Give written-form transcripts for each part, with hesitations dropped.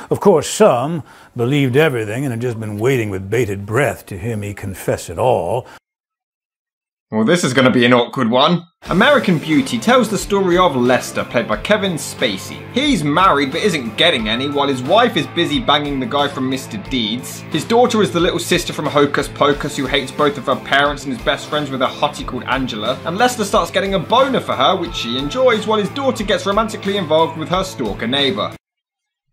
Of course, some believed everything and had just been waiting with bated breath to hear me confess it all. Well, this is going to be an awkward one. American Beauty tells the story of Lester, played by Kevin Spacey. He's married but isn't getting any, while his wife is busy banging the guy from Mr. Deeds. His daughter is the little sister from Hocus Pocus who hates both of her parents and is best friends with a hottie called Angela. And Lester starts getting a boner for her, which she enjoys, while his daughter gets romantically involved with her stalker neighbour.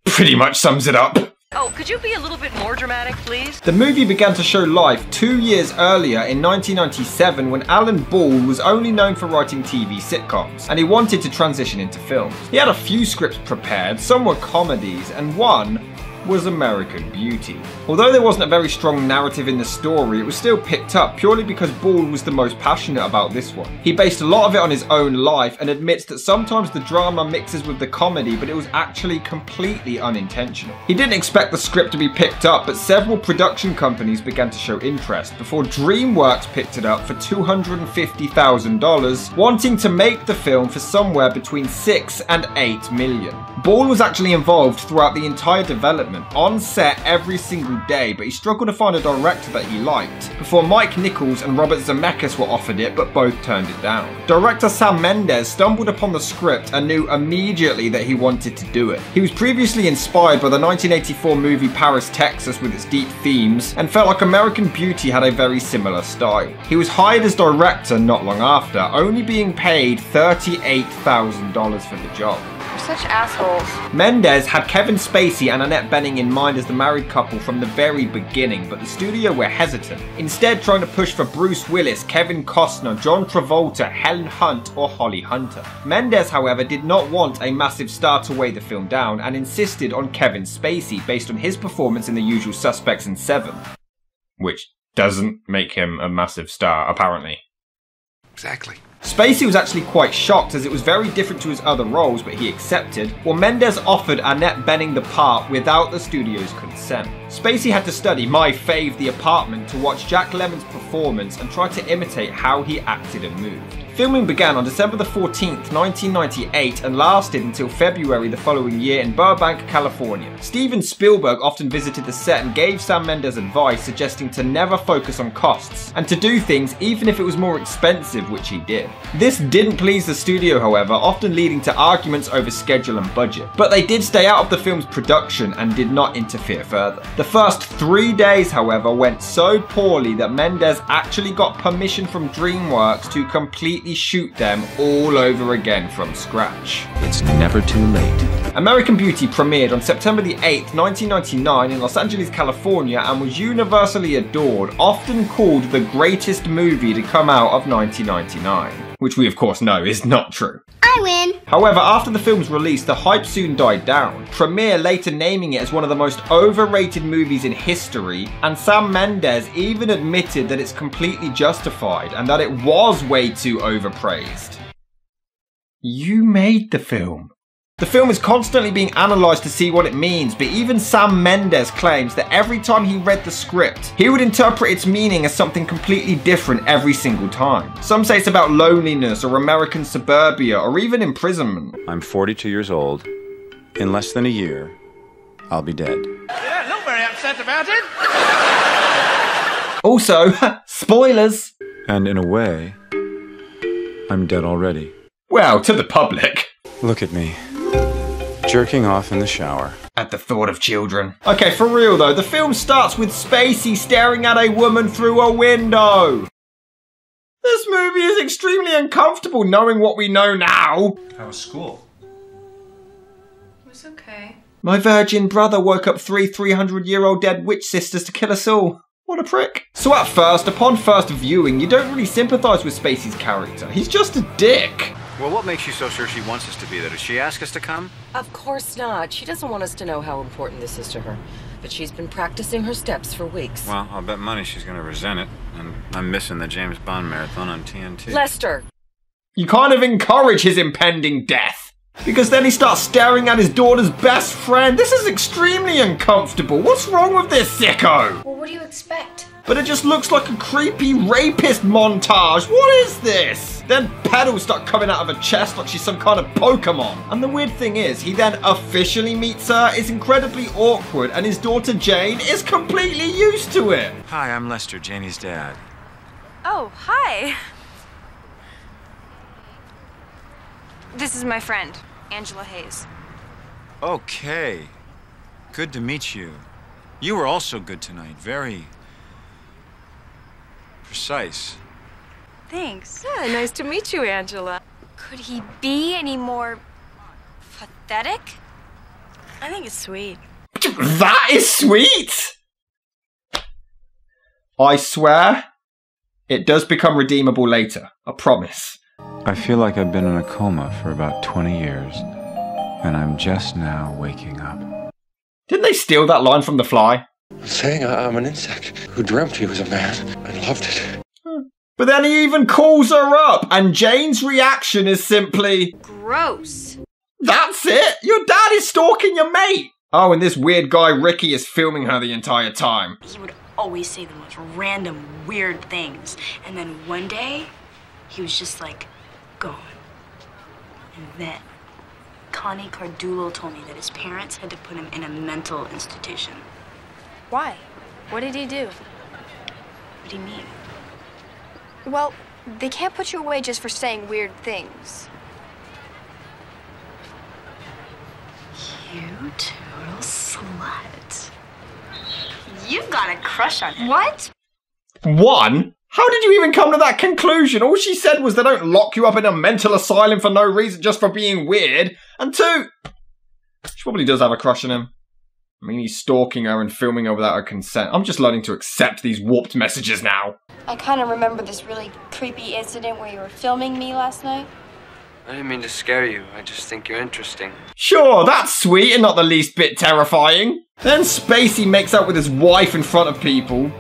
Pretty much sums it up. Oh, could you be a little bit more dramatic, please? The movie began to show life 2 years earlier in 1997 when Alan Ball was only known for writing TV sitcoms, and he wanted to transition into films. He had a few scripts prepared, some were comedies, and one was American Beauty. Although there wasn't a very strong narrative in the story, it was still picked up purely because Ball was the most passionate about this one. He based a lot of it on his own life and admits that sometimes the drama mixes with the comedy, but it was actually completely unintentional. He didn't expect the script to be picked up, but several production companies began to show interest before DreamWorks picked it up for $250,000, wanting to make the film for somewhere between $6 and $8 million. Ball was actually involved throughout the entire development, on set every single day, but he struggled to find a director that he liked, before Mike Nichols and Robert Zemeckis were offered it, but both turned it down. Director Sam Mendes stumbled upon the script and knew immediately that he wanted to do it. He was previously inspired by the 1984 movie Paris, Texas with its deep themes, and felt like American Beauty had a very similar style. He was hired as director not long after, only being paid $38,000 for the job. You're such assholes. Mendes had Kevin Spacey and Annette Bening in mind as the married couple from the very beginning, but the studio were hesitant, instead trying to push for Bruce Willis, Kevin Costner, John Travolta, Helen Hunt or Holly Hunter. Mendes, however, did not want a massive star to weigh the film down and insisted on Kevin Spacey based on his performance in The Usual Suspects and Seven. Which doesn't make him a massive star, apparently. Exactly. Spacey was actually quite shocked as it was very different to his other roles, but he accepted, while Mendes offered Annette Bening the part without the studio's consent. Spacey had to study My Fave The Apartment to watch Jack Lemmon's performance and try to imitate how he acted and moved. Filming began on December the 14th, 1998 and lasted until February the following year in Burbank, California. Steven Spielberg often visited the set and gave Sam Mendes advice suggesting to never focus on costs and to do things even if it was more expensive, which he did. This didn't please the studio, however, often leading to arguments over schedule and budget. But they did stay out of the film's production and did not interfere further. The first 3 days, however, went so poorly that Mendes actually got permission from DreamWorks to completely shoot them all over again from scratch. It's never too late. American Beauty premiered on September the 8th, 1999 in Los Angeles, California and was universally adored, often called the greatest movie to come out of 1999. Which we of course know is not true. I win! However, after the film's release, the hype soon died down, Premiere later naming it as one of the most overrated movies in history, and Sam Mendes even admitted that it's completely justified and that it was way too overpraised. You made the film. The film is constantly being analysed to see what it means, but even Sam Mendes claims that every time he read the script, he would interpret its meaning as something completely different every single time. Some say it's about loneliness or American suburbia or even imprisonment. I'm 42 years old. In less than a year, I'll be dead. You don't look very upset about it. Also, spoilers! And in a way, I'm dead already. Well, to the public. Look at me. Jerking off in the shower. At the thought of children. Okay, for real though, the film starts with Spacey staring at a woman through a window. This movie is extremely uncomfortable knowing what we know now. How was school? It was okay. My virgin brother woke up 300-year-old dead witch sisters to kill us all. What a prick. So at first, upon first viewing, you don't really sympathise with Spacey's character. He's just a dick. Well, what makes you so sure she wants us to be there? Did she ask us to come? Of course not. She doesn't want us to know how important this is to her. But she's been practicing her steps for weeks. Well, I'll bet money she's going to resent it. And I'm missing the James Bond marathon on TNT. Lester! You kind of encourage his impending death. Because then he starts staring at his daughter's best friend. This is extremely uncomfortable. What's wrong with this sicko? Well, what do you expect? But it just looks like a creepy rapist montage. What is this? Then petals start coming out of her chest like she's some kind of Pokemon. And the weird thing is, he then officially meets her, is incredibly awkward, and his daughter Jane is completely used to it. Hi, I'm Lester, Janie's dad. Oh, hi. This is my friend, Angela Hayes. Okay. Good to meet you. You were also good tonight. Very precise. Thanks. Yeah, nice to meet you, Angela. Could he be any more pathetic? I think it's sweet. That is sweet! I swear, it does become redeemable later. I promise. I feel like I've been in a coma for about 20 years, and I'm just now waking up. Didn't they steal that line from The Fly? Saying I'm an insect who dreamt he was a man and loved it. But then he even calls her up, and Jane's reaction is simply, Gross. that's it? Your dad is stalking your mate! Oh, and this weird guy Ricky is filming her the entire time. He would always say the most random, weird things. And then one day, he was just like, gone. And then, Connie Cardulo told me that his parents had to put him in a mental institution. Why? What did he do? What do you mean? Well, they can't put you away just for saying weird things. You total slut. You've got a crush on him. What? One? How did you even come to that conclusion? All she said was they don't lock you up in a mental asylum for no reason, just for being weird. And two, she probably does have a crush on him. I mean, he's stalking her and filming her without her consent. I'm just learning to accept these warped messages now. I kind of remember this really creepy incident where you were filming me last night. I didn't mean to scare you. I just think you're interesting. Sure, that's sweet and not the least bit terrifying. Then Spacey makes out with his wife in front of people.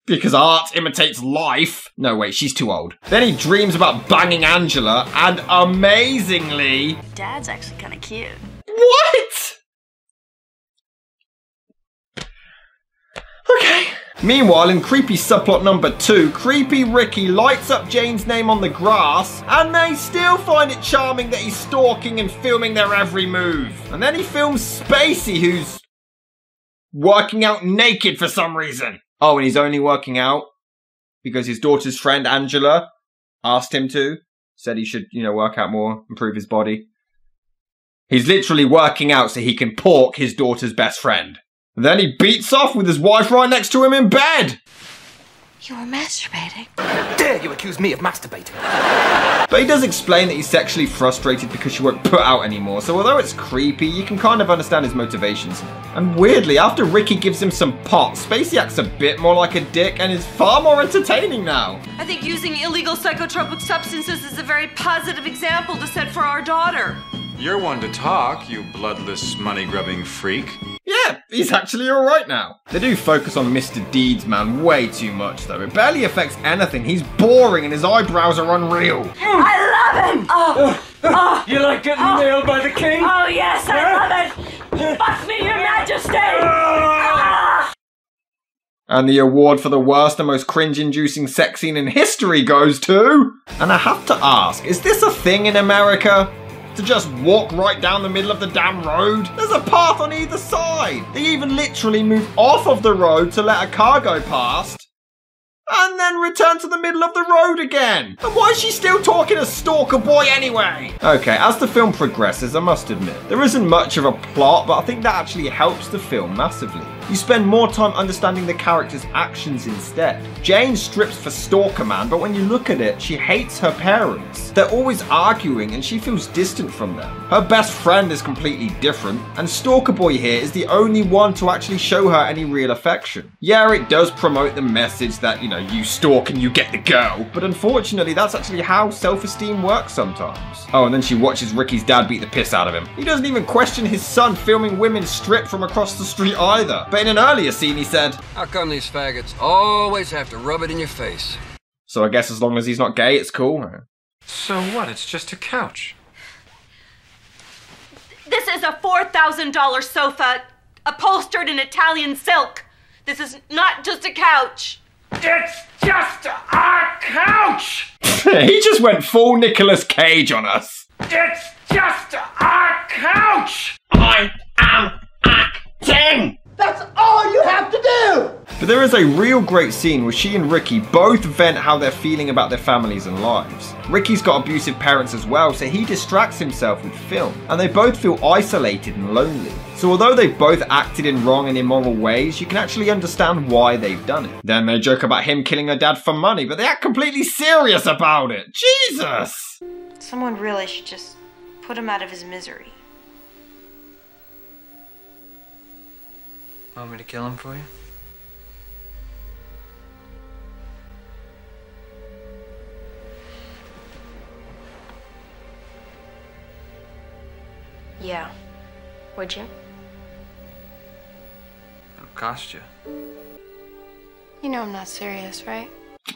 Because art imitates life. No, wait, she's too old. Then he dreams about banging Angela, and amazingly... Dad's actually kind of cute. What? Okay. Meanwhile, in creepy subplot number 2, creepy Ricky lights up Jane's name on the grass, and they still find it charming that he's stalking and filming their every move. And then he films Spacey, who's working out naked for some reason. Oh, and he's only working out because his daughter's friend Angela asked him to. Said he should, work out more, improve his body. He's literally working out so he can pork his daughter's best friend. Then he beats off with his wife right next to him in bed. You were masturbating. How dare you accuse me of masturbating? But he does explain that he's sexually frustrated because she won't put out anymore, so although it's creepy, you can kind of understand his motivations. And weirdly, after Ricky gives him some pot, Spacey acts a bit more like a dick and is far more entertaining now. I think using illegal psychotropic substances is a very positive example to set for our daughter. You're one to talk, you bloodless, money-grubbing freak. Yeah, he's actually alright now. They do focus on Mr. Deeds, man, way too much though. It barely affects anything. He's boring and his eyebrows are unreal. I love him! You like getting nailed by the king? Oh yes, I love it! Fuck me, your majesty! And the award for the worst and most cringe-inducing sex scene in history goes to... And I have to ask, is this a thing in America? To just walk right down the middle of the damn road? There's a path on either side. They even literally move off of the road to let a car go past. And then return to the middle of the road again. And why is she still talking to Stalker Boy anyway? Okay, as the film progresses, I must admit, there isn't much of a plot, but I think that actually helps the film massively. You spend more time understanding the character's actions instead. Jane strips for Stalker Man, but when you look at it, she hates her parents. They're always arguing and she feels distant from them. Her best friend is completely different, and Stalker Boy here is the only one to actually show her any real affection. Yeah, it does promote the message that, you stalk and you get the girl, but unfortunately that's actually how self-esteem works sometimes. Oh, and then she watches Ricky's dad beat the piss out of him. He doesn't even question his son filming women strip from across the street either. But in an earlier scene he said, How come these faggots always have to rub it in your face? So I guess as long as he's not gay, it's cool. So what? It's just a couch. This is a $4,000 sofa upholstered in Italian silk. This is not just a couch. It's just our couch! He just went full Nicolas Cage on us. It's just our couch! I am acting! That's all you have to do! But there is a real great scene where she and Ricky both vent how they're feeling about their families and lives. Ricky's got abusive parents as well, so he distracts himself with film, and they both feel isolated and lonely. So although they both acted in wrong and immoral ways, you can actually understand why they've done it. Then they joke about him killing her dad for money, but they act completely serious about it. Jesus! Someone really should just put him out of his misery. Want me to kill him for you? Yeah. Would you? It'll cost you. You know I'm not serious, right?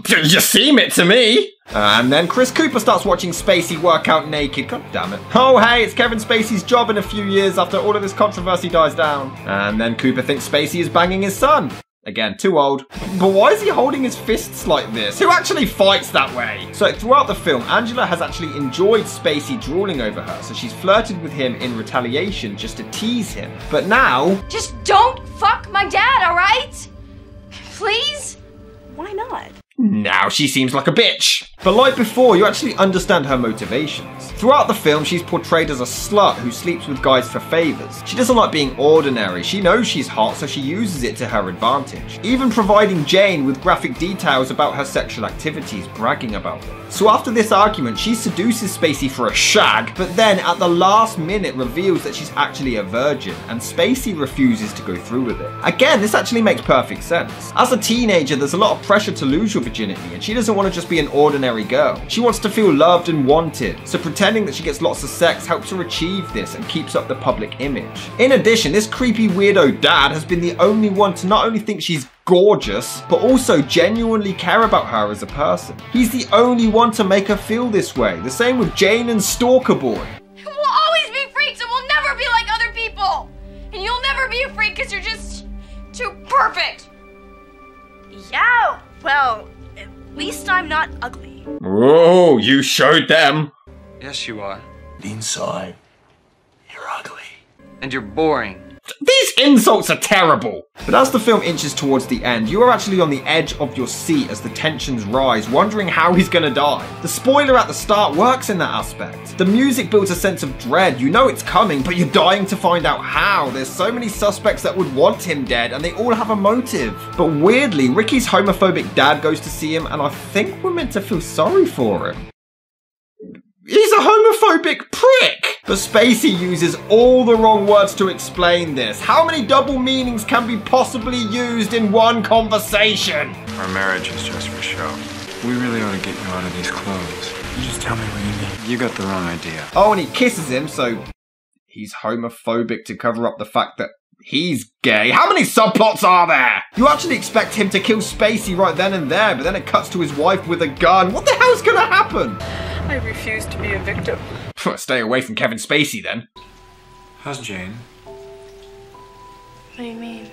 You seem it to me! And then Chris Cooper starts watching Spacey work out naked. God damn it. Oh hey, it's Kevin Spacey's job in a few years after all of this controversy dies down. And then Cooper thinks Spacey is banging his son. Again, too old. But why is he holding his fists like this? Who actually fights that way? So throughout the film, Angela has actually enjoyed Spacey drooling over her, so she's flirted with him in retaliation just to tease him. But now... Just don't fuck my dad, alright? Please? Why not? Now she seems like a bitch. But like before, you actually understand her motivations. Throughout the film, she's portrayed as a slut who sleeps with guys for favors. She doesn't like being ordinary. She knows she's hot, so she uses it to her advantage. Even providing Jane with graphic details about her sexual activities, bragging about them. So after this argument, she seduces Spacey for a shag, but then at the last minute reveals that she's actually a virgin, and Spacey refuses to go through with it. Again, this actually makes perfect sense. As a teenager, there's a lot of pressure to lose your virginity, and she doesn't want to just be an ordinary girl. She wants to feel loved and wanted, so pretending that she gets lots of sex helps her achieve this and keeps up the public image. In addition, this creepy weirdo dad has been the only one to not only think she's gorgeous, but also genuinely care about her as a person. He's the only one to make her feel this way. The same with Jane and Stalker Boy. We'll always be freaks and we'll never be like other people! And you'll never be a freak because you're just too perfect! Yeah, well, at least I'm not ugly. Whoa, you showed them. Yes, you are. Inside, you're ugly. And you're boring. These insults are terrible! But as the film inches towards the end, you are actually on the edge of your seat as the tensions rise, wondering how he's gonna die. The spoiler at the start works in that aspect. The music builds a sense of dread. You know it's coming, but you're dying to find out how. There's so many suspects that would want him dead, and they all have a motive. But weirdly, Ricky's homophobic dad goes to see him, and I think we're meant to feel sorry for him. He's a homophobic prick! But Spacey uses all the wrong words to explain this. How many double meanings can be possibly used in one conversation? Our marriage is just for show. We really ought to get you out of these clothes. You just tell me what you need. You got the wrong idea. Oh, and he kisses him, so he's homophobic to cover up the fact that he's gay. How many subplots are there? You actually expect him to kill Spacey right then and there, but then it cuts to his wife with a gun. What the hell's gonna happen? I refuse to be a victim. Stay away from Kevin Spacey then. How's Jane? What do you mean?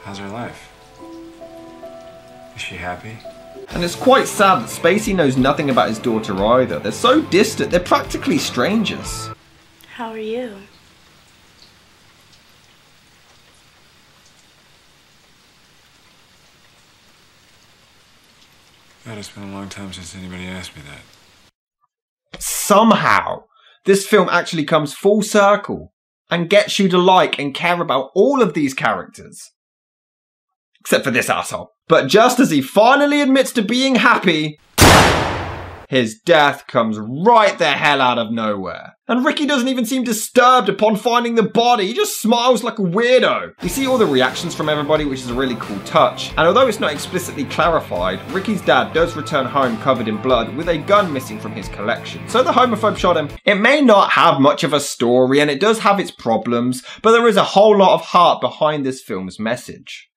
How's her life? Is she happy? And it's quite sad that Spacey knows nothing about his daughter either. They're so distant, they're practically strangers. How are you? God, it's been a long time since anybody asked me that. Somehow, this film actually comes full circle and gets you to like and care about all of these characters. Except for this asshole. But just as he finally admits to being happy, his death comes right the hell out of nowhere. And Ricky doesn't even seem disturbed upon finding the body. He just smiles like a weirdo. We see all the reactions from everybody, which is a really cool touch. And although it's not explicitly clarified, Ricky's dad does return home covered in blood with a gun missing from his collection. So the homophobe shot him. It may not have much of a story and it does have its problems, but there is a whole lot of heart behind this film's message.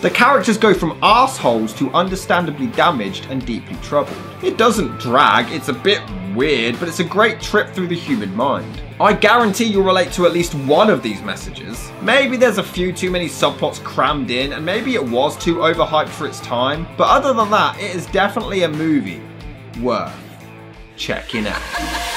The characters go from arseholes to understandably damaged and deeply troubled. It doesn't drag, it's a bit weird, but it's a great trip through the human mind. I guarantee you'll relate to at least one of these messages. Maybe there's a few too many subplots crammed in, and maybe it was too overhyped for its time, but other than that, it is definitely a movie worth checking out.